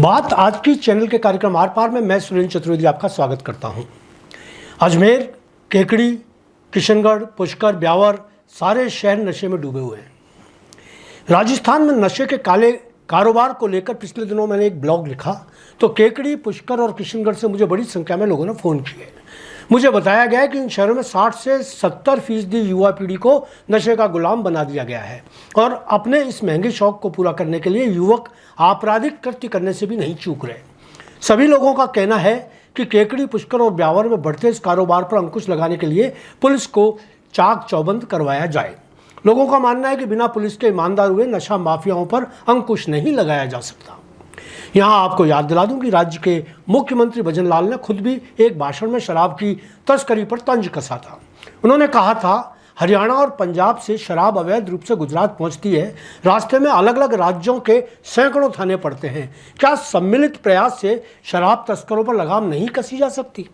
बात आज की चैनल के कार्यक्रम आर पार में मैं सुरेंद्र चतुर्वेदी आपका स्वागत करता हूं। अजमेर, केकड़ी, किशनगढ़, पुष्कर, ब्यावर सारे शहर नशे में डूबे हुए हैं। राजस्थान में नशे के काले कारोबार को लेकर पिछले दिनों मैंने एक ब्लॉग लिखा तो केकड़ी, पुष्कर और किशनगढ़ से मुझे बड़ी संख्या में लोगों ने फ़ोन किए। मुझे बताया गया कि इन शहरों में 60 से 70% युवा पीढ़ी को नशे का गुलाम बना दिया गया है और अपने इस महंगे शौक को पूरा करने के लिए युवक आपराधिक कृत्य करने से भी नहीं चूक रहे। सभी लोगों का कहना है कि केकड़ी, पुष्कर और ब्यावर में बढ़ते इस कारोबार पर अंकुश लगाने के लिए पुलिस को चाक चौबंद करवाया जाए। लोगों का मानना है कि बिना पुलिस के ईमानदार हुए नशा माफियाओं पर अंकुश नहीं लगाया जा सकता। यहाँ आपको याद दिला दूं कि राज्य के मुख्यमंत्री भजन लाल ने खुद भी एक भाषण में शराब की तस्करी पर तंज कसा था। उन्होंने कहा था, हरियाणा और पंजाब से शराब अवैध रूप से गुजरात पहुंचती है। रास्ते में अलग अलग राज्यों के सैकड़ों थाने पड़ते हैं। क्या सम्मिलित प्रयास से शराब तस्करों पर लगाम नहीं कसी जा सकती?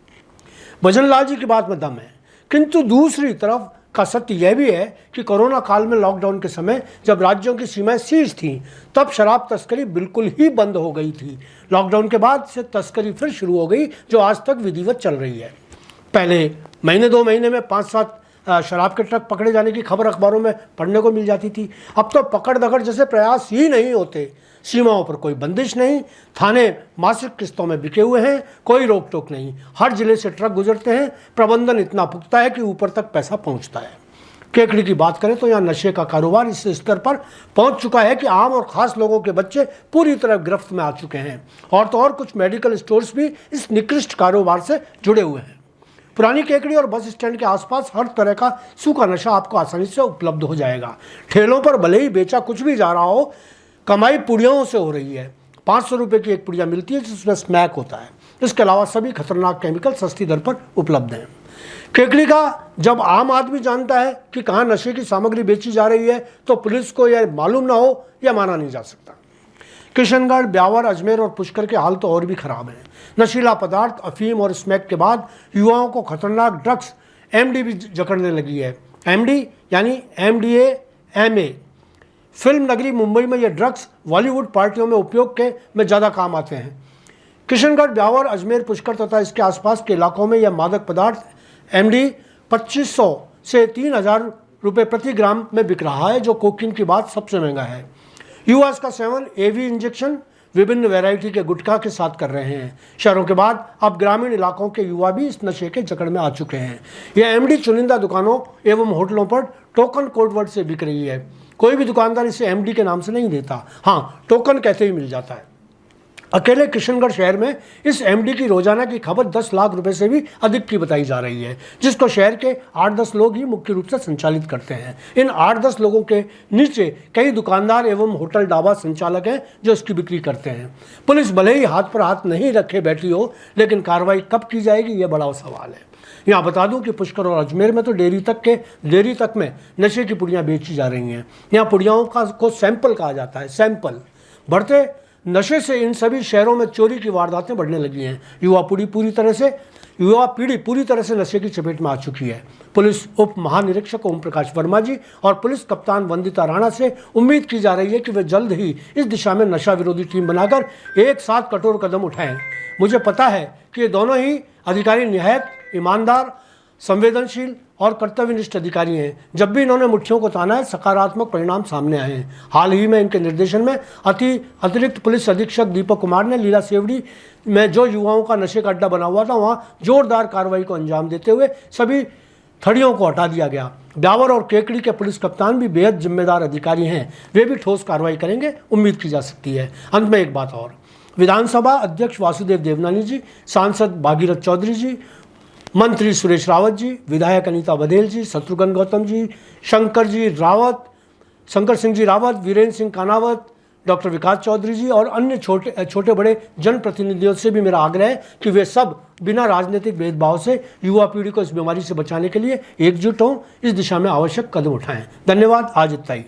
भजन लाल जी की बात में दम है, किंतु दूसरी तरफ का सत्य यह भी है कि कोरोना काल में लॉकडाउन के समय जब राज्यों की सीमाएं सीज थीं, तब शराब तस्करी बिल्कुल ही बंद हो गई थी। लॉकडाउन के बाद से तस्करी फिर शुरू हो गई, जो आज तक विधिवत चल रही है। पहले महीने 2 महीने में 5-7 शराब के ट्रक पकड़े जाने की खबर अखबारों में पढ़ने को मिल जाती थी। अब तो पकड़ दकड़ जैसे प्रयास ही नहीं होते। सीमाओं पर कोई बंदिश नहीं, थाने मासिक किस्तों में बिके हुए हैं, कोई रोक टोक नहीं। हर जिले से ट्रक गुजरते हैं। प्रबंधन इतना पुख्ता है कि ऊपर तक पैसा पहुंचता है। केकड़ी की बात करें तो यहाँ नशे का कारोबार इस स्तर पर पहुंच चुका है कि आम और खास लोगों के बच्चे पूरी तरह गिरफ्त में आ चुके हैं। और तो और कुछ मेडिकल स्टोर्स भी इस निकृष्ट कारोबार से जुड़े हुए हैं। पुरानी केकड़ी और बस स्टैंड के आसपास हर तरह का सूखा नशा आपको आसानी से उपलब्ध हो जाएगा। ठेलों पर भले ही बेचा कुछ भी जा रहा हो, कमाई पुड़ियों से हो रही है। 500 रुपये की एक पुड़िया मिलती है जिसमें स्मैक होता है। इसके अलावा सभी खतरनाक केमिकल सस्ती दर पर उपलब्ध हैं। केकड़ी का जब आम आदमी जानता है कि कहाँ नशे की सामग्री बेची जा रही है तो पुलिस को यह मालूम ना हो, यह माना नहीं जा सकता। किशनगढ़, ब्यावर, अजमेर और पुष्कर के हाल तो और भी खराब हैं। नशीला पदार्थ, अफीम और स्मैक के बाद युवाओं को खतरनाक ड्रग्स एमडी भी जकड़ने लगी है। एमडी यानी एमडीए एमए। फिल्म नगरी मुंबई में ये ड्रग्स बॉलीवुड पार्टियों में उपयोग के में ज़्यादा काम आते हैं। किशनगढ़, ब्यावर, अजमेर, पुष्कर तथा इसके आसपास के इलाकों में यह मादक पदार्थ एमडी 2500 से 3000 रुपये प्रति ग्राम में बिक रहा है, जो कोकीन की बात सबसे महंगा है। युवा इसका सेवन एवी इंजेक्शन, विभिन्न वैरायटी के गुटखा के साथ कर रहे हैं। शहरों के बाद अब ग्रामीण इलाकों के युवा भी इस नशे के जकड़ में आ चुके हैं। यह एमडी चुनिंदा दुकानों एवं होटलों पर टोकन कोड वर्ड से बिक रही है। कोई भी दुकानदार इसे एमडी के नाम से नहीं देता, हाँ टोकन कहते ही मिल जाता है। अकेले किशनगढ़ शहर में इस एमडी की रोजाना की खपत 10 लाख रुपए से भी अधिक की बताई जा रही है, जिसको शहर के 8-10 लोग ही मुख्य रूप से संचालित करते हैं। इन 8-10 लोगों के नीचे कई दुकानदार एवं होटल ढाबा संचालक हैं जो इसकी बिक्री करते हैं। पुलिस भले ही हाथ पर हाथ नहीं रखे बैठी हो, लेकिन कार्रवाई कब की जाएगी, यह बड़ा सवाल है। यहाँ बता दूं कि पुष्कर और अजमेर में तो डेयरी तक में नशे की पुड़ियाँ बेची जा रही हैं। यहाँ पुड़ियाओं को सैंपल कहा जाता है। सैंपल बढ़ते नशे से इन सभी शहरों में चोरी की वारदातें बढ़ने लगी हैं। युवा पीढ़ी पूरी तरह से नशे की चपेट में आ चुकी है। पुलिस उप महानिरीक्षक ओम प्रकाश वर्मा जी और पुलिस कप्तान वंदिता राणा से उम्मीद की जा रही है कि वे जल्द ही इस दिशा में नशा विरोधी टीम बनाकर एक साथ कठोर कदम उठाएं। मुझे पता है कि ये दोनों ही अधिकारी निहायत ईमानदार, संवेदनशील और कर्तव्यनिष्ठ अधिकारी हैं। जब भी इन्होंने मुट्ठियों को ताना है, सकारात्मक परिणाम सामने आए हैं। हाल ही में इनके निर्देशन में अतिरिक्त पुलिस अधीक्षक दीपक कुमार ने लीला सेवड़ी में जो युवाओं का नशे का अड्डा बना हुआ था, वहाँ जोरदार कार्रवाई को अंजाम देते हुए सभी थड़ियों को हटा दिया गया। ब्यावर और केकड़ी के पुलिस कप्तान भी बेहद जिम्मेदार अधिकारी हैं। वे भी ठोस कार्रवाई करेंगे, उम्मीद की जा सकती है। अंत में एक बात और, विधानसभा अध्यक्ष वासुदेव देवनानी जी, सांसद भागीरथ चौधरी जी, मंत्री सुरेश रावत जी, विधायक अनीता बघेल जी, शत्रुघ्न गौतम जी, शंकर सिंह जी रावत, वीरेंद्र सिंह कानावत, डॉक्टर विकास चौधरी जी और अन्य छोटे बड़े जनप्रतिनिधियों से भी मेरा आग्रह है कि वे सब बिना राजनीतिक भेदभाव से युवा पीढ़ी को इस बीमारी से बचाने के लिए एकजुट हों, इस दिशा में आवश्यक कदम उठाएं। धन्यवाद। आज इतना ही।